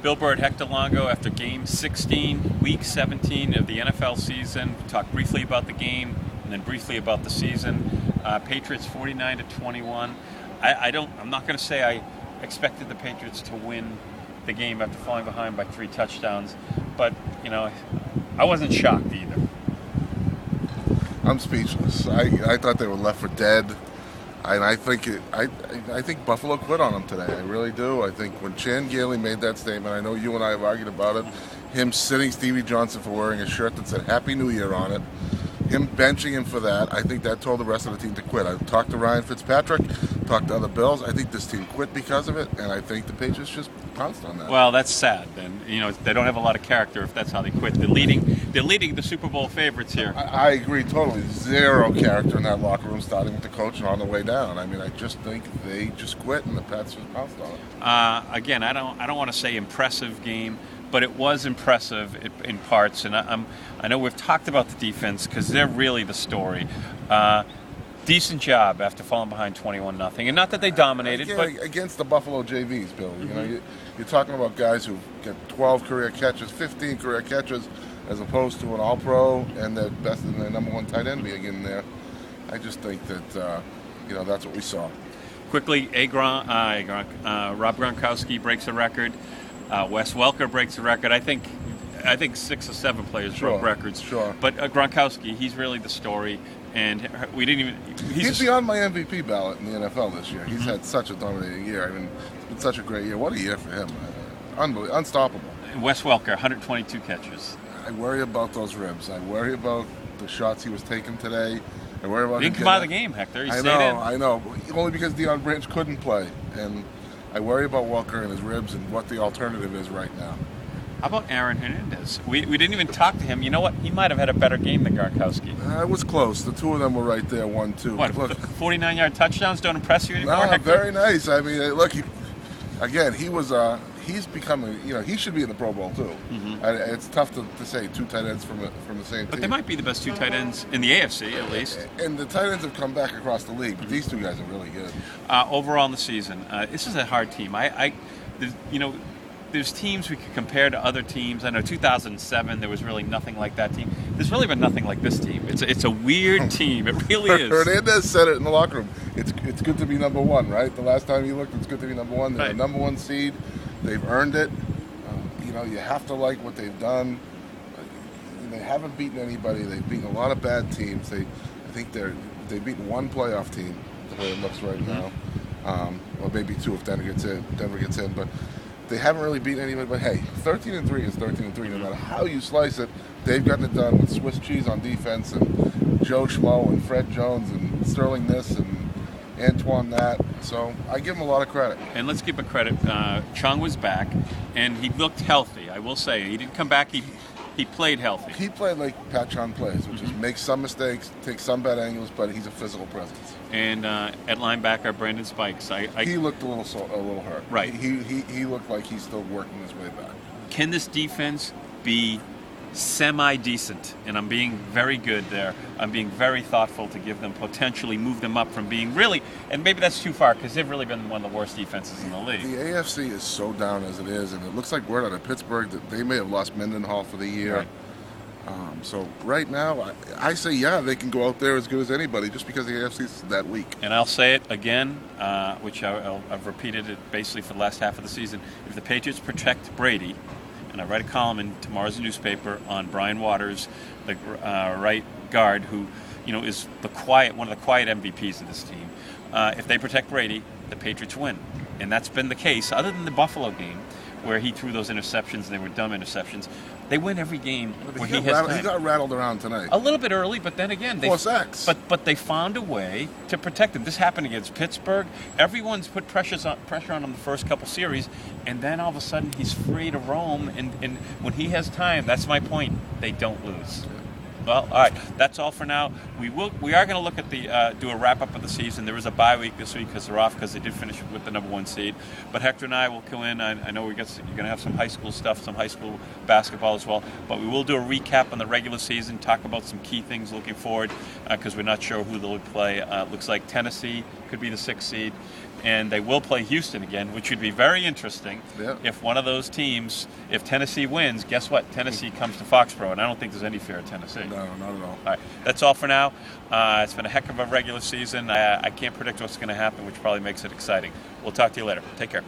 Bill Bird, Hector Longo, after Game 16, Week 17 of the NFL season. We talked briefly about the game and then briefly about the season. Patriots 49-21. I'm not going to say I expected the Patriots to win the game after falling behind by 3 touchdowns, but I wasn't shocked either. I'm speechless. I thought they were left for dead. And I think Buffalo quit on him today. I really do. I think when Chan Gailey made that statement, I know you and I have argued about it, him sitting Stevie Johnson for wearing a shirt that said Happy New Year on it, him benching him for that, I think that told the rest of the team to quit. I talked to Ryan Fitzpatrick, talked to other Bills. I think this team quit because of it, and I think the Patriots just pounced on that. Well, that's sad. Then they don't have a lot of character if that's how they quit. They're leading the Super Bowl favorites here. I agree totally. Zero character in that locker room, starting with the coach and on the way down. I mean, I just think they just quit, and the Pats just pounced on it. Again, I don't want to say impressive game, but it was impressive in parts, and I know we've talked about the defense because they're really the story. Decent job after falling behind 21-0, and not that they dominated, but against the Buffalo JVs, Bill. You're talking about guys who get 12 career catches, 15 career catches, as opposed to an All-Pro and their best and their number one tight end being in there. I just think that that's what we saw. Quickly, Rob Gronkowski breaks a record. Wes Welker breaks a record. I think 6 or 7 players broke records. Sure. But Gronkowski, he's really the story, and we didn't even. He's beyond my MVP ballot in the NFL this year. He's had such a dominating year. I mean, it's been such a great year. What a year for him! Unbelievable, unstoppable. Wes Welker, 122 catches. I worry about those ribs. I worry about the shots he was taking today. I worry about. He didn't come out of the game, Hector. He stayed in. I know. Only because Deion Branch couldn't play, and I worry about Welker and his ribs and what the alternative is right now. How about Aaron Hernandez? We didn't even talk to him. You know what? He might have had a better game than Gronkowski. It was close. The two of them were right there, 1-2. What, 49-yard touchdowns don't impress you anymore, No, Hector? very nice. I mean, look, he's becoming, he should be in the Pro Bowl too. Mm-hmm. It's tough to say 2 tight ends from the same team. But they might be the best 2 tight ends in the AFC, at least. And the tight ends have come back across the league, but these 2 guys are really good. Overall in the season, this is a hard team. There's teams we could compare to other teams. I know 2007, there was really nothing like that team. There's really been nothing like this team. It's a weird team. It really is. Hernandez said it in the locker room. It's good to be number 1, right? The last time he looked, it's good to be number 1. They're the number 1 seed. They've earned it. You have to like what they've done. They haven't beaten anybody. They've beaten a lot of bad teams. I think they've beaten 1 playoff team, the way it looks right now. Or maybe 2 if Denver gets in. But they haven't really beaten anybody. But hey, 13-3 is 13-3. No matter how you slice it, they've gotten it done with Swiss cheese on defense and Joe Schmo and Fred Jones and Sterling this and Antoine that. So I give him a lot of credit. And let's give a credit. Chung was back, and he looked healthy. I will say he didn't come back. He played healthy. He played like Pat Chung plays, which is make some mistakes, take some bad angles, but he's a physical presence. And at linebacker, Brandon Spikes. He looked a little hurt. Right. He looked like he's still working his way back. Can this defense be semi-decent? And I'm being very good there. I'm being very thoughtful to give them, potentially move them up from being really, and maybe that's too far because they've really been one of the worst defenses in the league. The AFC is so down as it is, and it looks like word out of Pittsburgh that they may have lost Mendenhall for the year. Right. So right now, I say, they can go out there as good as anybody just because the AFC is that weak. And I'll say it again, which I've repeated it basically for the last half of the season. If the Patriots protect Brady, and I write a column in tomorrow's newspaper on Brian Waters, the right guard, who is one of the quiet MVPs of this team. If they protect Brady, the Patriots win, and that's been the case. Other than the Buffalo game, where he threw those interceptions and they were dumb interceptions, they win every game where he has time. He got rattled around tonight. A little bit early, but then again, 4 sacks. But they found a way to protect him. This happened against Pittsburgh. Everyone's put pressure on him the first couple series, and then all of a sudden he's free to roam. And when he has time, that's my point. They don't lose. Well, all right. That's all for now. We are going to look at do a wrap up of the season. There is a bye week this week because they're off because they did finish with the number 1 seed. But Hector and I will go in. I know you're going to have some high school stuff, some high school basketball as well. But we will do a recap on the regular season, talk about some key things looking forward because we're not sure who they'll play. Looks like Tennessee could be the 6th seed. And they will play Houston again, which would be very interesting. Yeah. If one of those teams, if Tennessee wins, guess what? Tennessee comes to Foxborough, and I don't think there's any fear of Tennessee. No, not at all. All right, that's all for now. It's been a heck of a regular season. I can't predict what's going to happen, which probably makes it exciting. We'll talk to you later. Take care.